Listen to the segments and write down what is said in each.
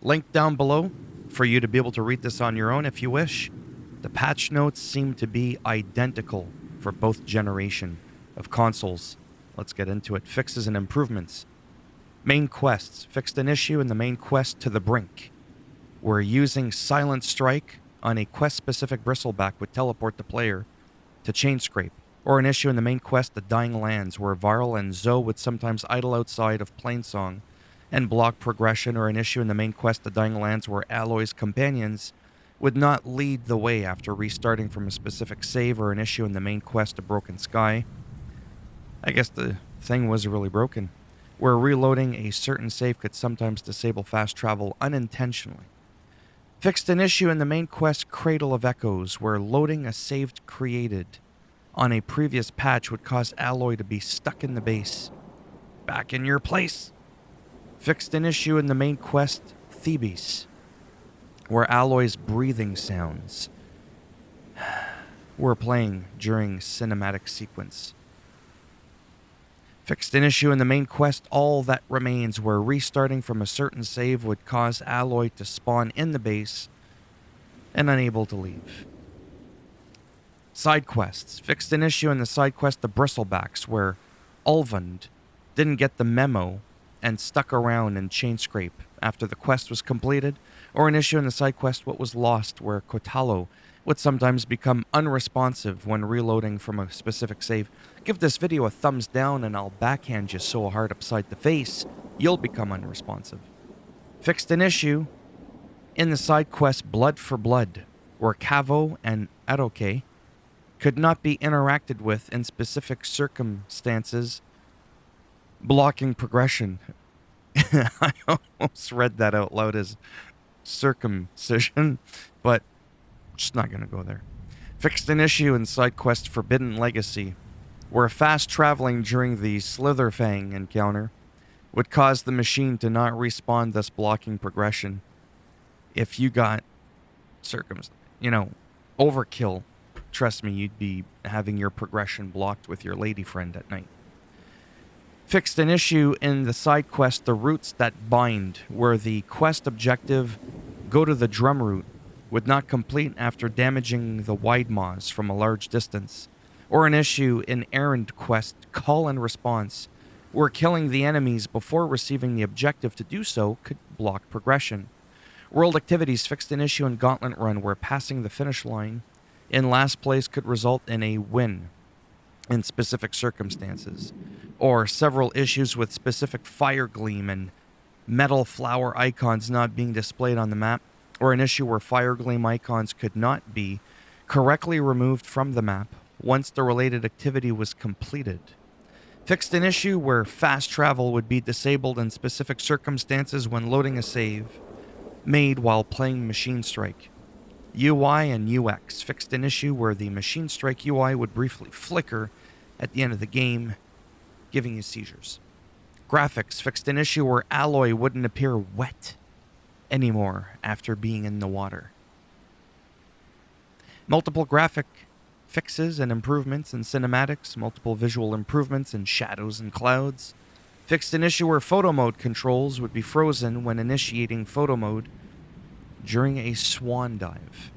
Link down below for you to be able to read this on your own if you wish. The patch notes seem to be identical for both generation of consoles. Let's get into it. Fixes and improvements. Main quests. Fixed an issue in the main quest To the Brink, where using Silent Strike on a quest-specific bristleback would teleport the player to Chain Scrape, or an issue in the main quest The Dying Lands, where Varl and Zoe would sometimes idle outside of Plainsong and block progression, or an issue in the main quest The Dying Lands where Aloy's companions would not lead the way after restarting from a specific save, or an issue in the main quest A Broken Sky. I guess the thing was really broken, where reloading a certain save could sometimes disable fast travel unintentionally. Fixed an issue in the main quest Cradle of Echoes, where loading a save created on a previous patch would cause Aloy to be stuck in the base. Back in your place. Fixed an issue in the main quest Thebes, where Aloy's breathing sounds were playing during cinematic sequence. Fixed an issue in the main quest All That Remains, where restarting from a certain save would cause Aloy to spawn in the base and unable to leave. Side quests. Fixed an issue in the side quest The Bristlebacks, where Ulvund didn't get the memo and stuck around in Chain Scrape after the quest was completed, or an issue in the side quest What Was Lost, where Kotalo would sometimes become unresponsive when reloading from a specific save. Give this video a thumbs down and I'll backhand you so hard upside the face, you'll become unresponsive. Fixed an issue in the side quest Blood for Blood, where Cavo and Aroke could not be interacted with in specific circumstances, blocking progression. I almost read that out loud as circumcision, but just not going to go there. Fixed an issue in side quest Forbidden Legacy, where fast traveling during the Slitherfang encounter would cause the machine to not respawn, thus blocking progression. If you got overkill, trust me, you'd be having your progression blocked with your lady friend at night. Fixed an issue in the side quest The Roots That Bind, where the quest objective Go to the Drum Root would not complete after damaging the Wide Maws from a large distance, or an issue in Errand quest Call and Response, where killing the enemies before receiving the objective to do so could block progression. World activities. Fixed an issue in Gauntlet Run, where passing the finish line in last place could result in a win in specific circumstances, or several issues with specific fire gleam and metal flower icons not being displayed on the map, or an issue where fire gleam icons could not be correctly removed from the map once the related activity was completed. Fixed an issue where fast travel would be disabled in specific circumstances when loading a save made while playing Machine Strike. UI and UX. Fixed an issue where the Machine Strike UI would briefly flicker at the end of the game, giving you seizures. Graphics. Fixed an issue where Aloy wouldn't appear wet anymore after being in the water. Multiple graphic fixes and improvements in cinematics, multiple visual improvements in shadows and clouds. Fixed an issue where photo mode controls would be frozen when initiating photo mode during a swan dive.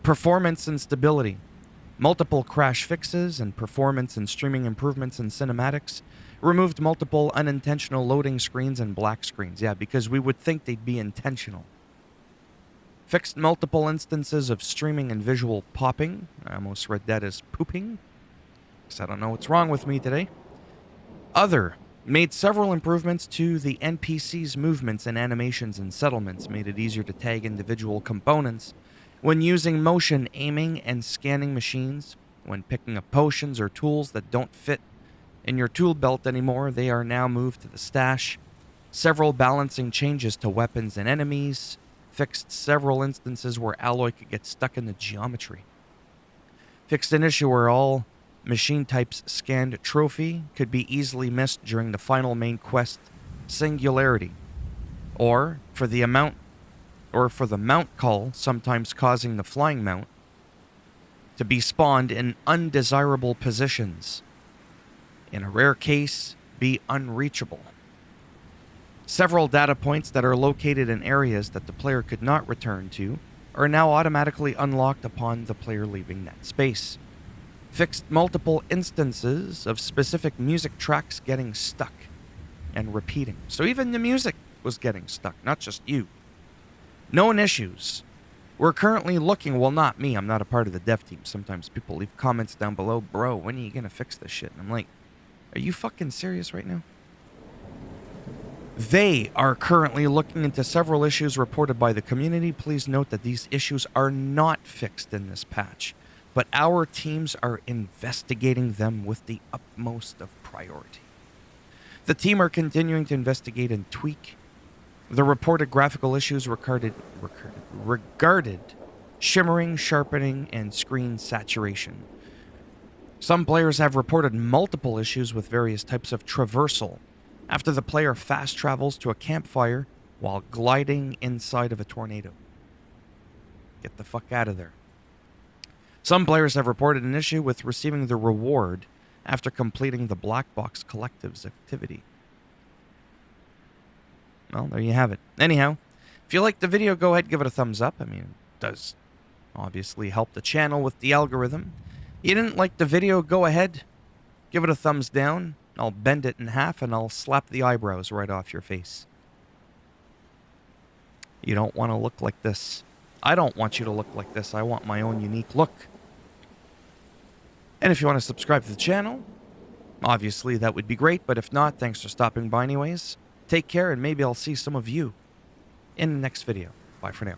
Performance and stability. Multiple crash fixes and performance and streaming improvements in cinematics. Removed multiple unintentional loading screens and black screens. Yeah, because we would think they'd be intentional. Fixed multiple instances of streaming and visual popping. I almost read that as pooping, because I don't know what's wrong with me today. Other. Made several improvements to the NPC's movements and animations and settlements. Made it easier to tag individual components when using motion aiming and scanning machines. When picking up potions or tools that don't fit in your tool belt anymore, they are now moved to the stash. Several balancing changes to weapons and enemies. Fixed several instances where Aloy could get stuck in the geometry. Fixed an issue where all machine types scanned trophy could be easily missed during the final main quest Singularity, or for the mount call, sometimes causing the flying mount to be spawned in undesirable positions. In a rare case, be unreachable. Several data points that are located in areas that the player could not return to are now automatically unlocked upon the player leaving that space. Fixed multiple instances of specific music tracks getting stuck and repeating. So even the music was getting stuck, not just you. Known issues. We're currently looking, well, not me, I'm not a part of the dev team. Sometimes people leave comments down below, bro, when are you gonna fix this shit? And I'm like, are you fucking serious right now? They are currently looking into several issues reported by the community. Please note that these issues are not fixed in this patch, but our teams are investigating them with the utmost of priority. The team are continuing to investigate and tweak the reported graphical issues regarded shimmering, sharpening, and screen saturation. Some players have reported multiple issues with various types of traversal after the player fast travels to a campfire while gliding inside of a tornado. Get the fuck out of there. Some players have reported an issue with receiving the reward after completing the Black Box Collective's activity. Well, there you have it. Anyhow, if you liked the video, go ahead, give it a thumbs up. I mean, it does obviously help the channel with the algorithm. You didn't like the video, go ahead, give it a thumbs down. I'll bend it in half and I'll slap the eyebrows right off your face. You don't want to look like this. I don't want you to look like this. I want my own unique look. And if you want to subscribe to the channel, obviously that would be great. But if not, thanks for stopping by anyways. Take care, and maybe I'll see some of you in the next video. Bye for now.